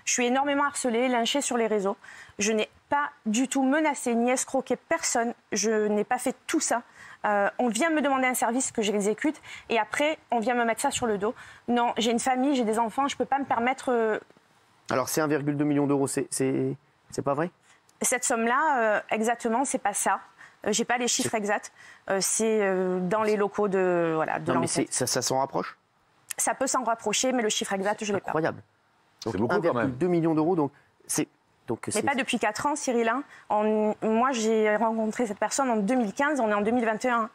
Je suis énormément harcelée, lynchée sur les réseaux. Je n'ai pas du tout menacé ni escroqué personne. Je n'ai pas fait tout ça. On vient me demander un service que j'exécute et après, on vient me mettre ça sur le dos. Non, j'ai une famille, j'ai des enfants, je ne peux pas me permettre... Alors, c'est 1,2 million d'euros, c'est pas vrai? Cette somme-là, exactement, c'est pas ça. J'ai pas les chiffres exacts. C'est dans les locaux de non, mais ça s'en rapproche? Ça peut s'en rapprocher, mais le chiffre exact, je l'ai pas. Incroyable. C'est beaucoup quand même. 1,2 million d'euros, donc c'est... Mais pas depuis 4 ans, Cyril. Moi, j'ai rencontré cette personne en 2015, on est en 2021.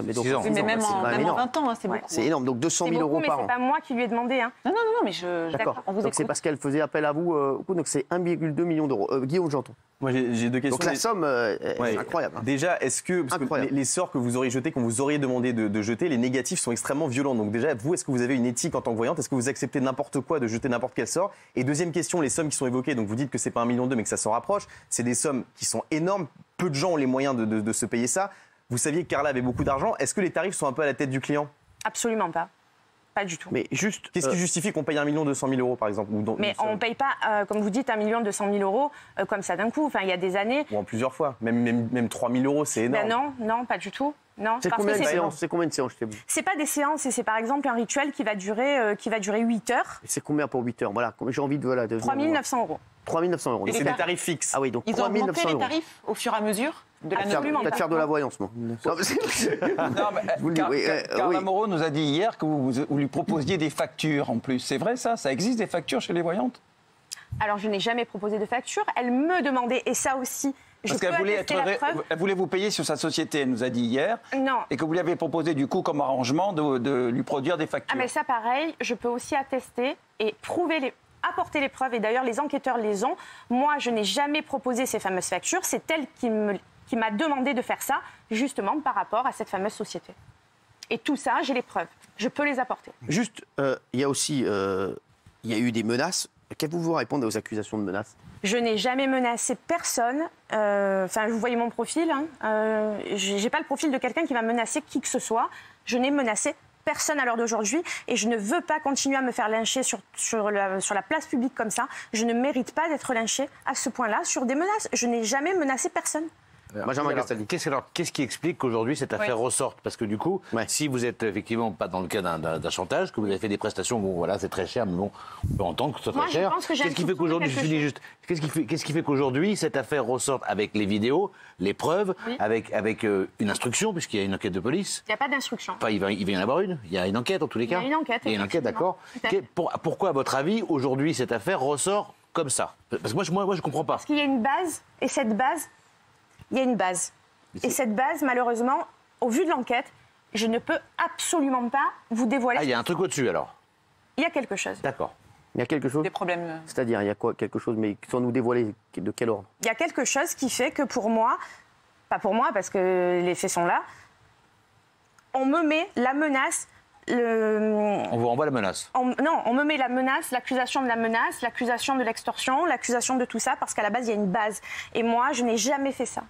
Mais même en 20 ans, c'est beaucoup. C'est énorme, donc 200 000 euros par an. Mais c'est pas moi qui lui ai demandé. Non, mais je... D'accord, donc c'est parce qu'elle faisait appel à vous, donc c'est 1,2 million d'euros. Guillaume Janton. Moi, j'ai deux questions. Donc la somme est incroyable. Déjà, est-ce que, parce que les sorts que vous auriez jetés, qu'on vous auriez demandé de jeter, les négatifs sont extrêmement violents. Donc déjà, vous, est-ce que vous avez une éthique en tant que voyante? Est-ce que vous acceptez n'importe quoi, de jeter n'importe quel sort? Et deuxième question, les sommes qui sont évoquées, donc vous dites que c'est pas 1,2 million, mais que ça s'en rapproche. C'est des sommes qui sont énormes. Peu de gens ont les moyens de se payer ça. Vous saviez que Carla avait beaucoup d'argent. Est-ce que les tarifs sont un peu à la tête du client? Absolument pas. Pas du tout. Mais juste... Qu'est-ce qui justifie qu'on paye 1,2 million d'euros, par exemple? Mais on ne paye pas, comme vous dites, 1,2 million comme ça d'un coup. Enfin, il y a des années... Ou en plusieurs fois. Même 3 000 euros, c'est énorme. Ben non, pas du tout. Non, c'est combien de séances? C'est combien de séances chez vous? C'est pas des séances, c'est par exemple un rituel qui va durer 8 heures. Et c'est combien pour 8 heures? Voilà, j'ai envie de... 3 900 euros. 3 900 euros. Et c'est des tarifs fixes. Ah oui, donc ils 3 ont augmenté 900 euros. les tarifs au fur et à mesure de la Absolument. Peut-être faire de la voyance, moi. Carla Moreau nous a dit hier que vous lui proposiez des factures en plus. C'est vrai ça? Ça existe des factures chez les voyantes? Alors, je n'ai jamais proposé de facture. Elle me demandait, et ça aussi, parce qu'elle voulait vous payer sur sa société, elle nous a dit hier. Non. Et que vous lui avez proposé du coup comme arrangement de lui produire des factures. Ah mais ça pareil, je peux aussi attester et apporter les preuves. Et d'ailleurs, les enquêteurs les ont. Moi, je n'ai jamais proposé ces fameuses factures. C'est elle qui m'a demandé de faire ça, justement par rapport à cette fameuse société. Et tout ça, j'ai les preuves. Je peux les apporter. Juste, il y a aussi il y a eu des menaces. Qu'avez-vous répondre aux accusations de menaces? Je n'ai jamais menacé personne. Enfin, vous voyez mon profil. J'ai pas le profil de quelqu'un qui va menacer qui que ce soit. Je n'ai menacé personne à l'heure d'aujourd'hui et je ne veux pas continuer à me faire lyncher sur la place publique comme ça. Je ne mérite pas d'être lynchée à ce point-là sur des menaces. Je n'ai jamais menacé personne. Qu'est-ce qui explique qu'aujourd'hui cette affaire ressorte? Parce que du coup, si vous êtes effectivement pas dans le cas d'un chantage, que vous avez fait des prestations, bon voilà, c'est très cher, mais bon, on peut entendre que ce soit très cher. Qu'est-ce qui fait qu'aujourd'hui, qu'est-ce qui fait qu'aujourd'hui cette affaire ressorte avec les vidéos, les preuves, avec une instruction, puisqu'il y a une enquête de police? Il n'y a pas d'instruction. Enfin, il va y en avoir une. Il y a une enquête en tous les cas. Il y a une enquête. Il y a une enquête, d'accord. Pourquoi, à votre avis, aujourd'hui cette affaire ressort comme ça? Parce que moi, je comprends pas. Parce qu'il y a une base, et cette base. Il y a une base. Et cette base, malheureusement, au vu de l'enquête, je ne peux absolument pas vous dévoiler. Ah, il y a un truc au-dessus, alors? Il y a quelque chose. D'accord. Il y a quelque chose? Des problèmes. C'est-à-dire, il y a quoi? Quelque chose, mais sans nous dévoiler de quel ordre? Il y a quelque chose qui fait que pour moi, pas pour moi, parce que les faits sont là, on me met la menace... On vous renvoie la menace? Non, on me met la menace, l'accusation de la menace, l'accusation de l'extorsion, l'accusation de tout ça, parce qu'à la base, il y a une base. Et moi, je n'ai jamais fait ça.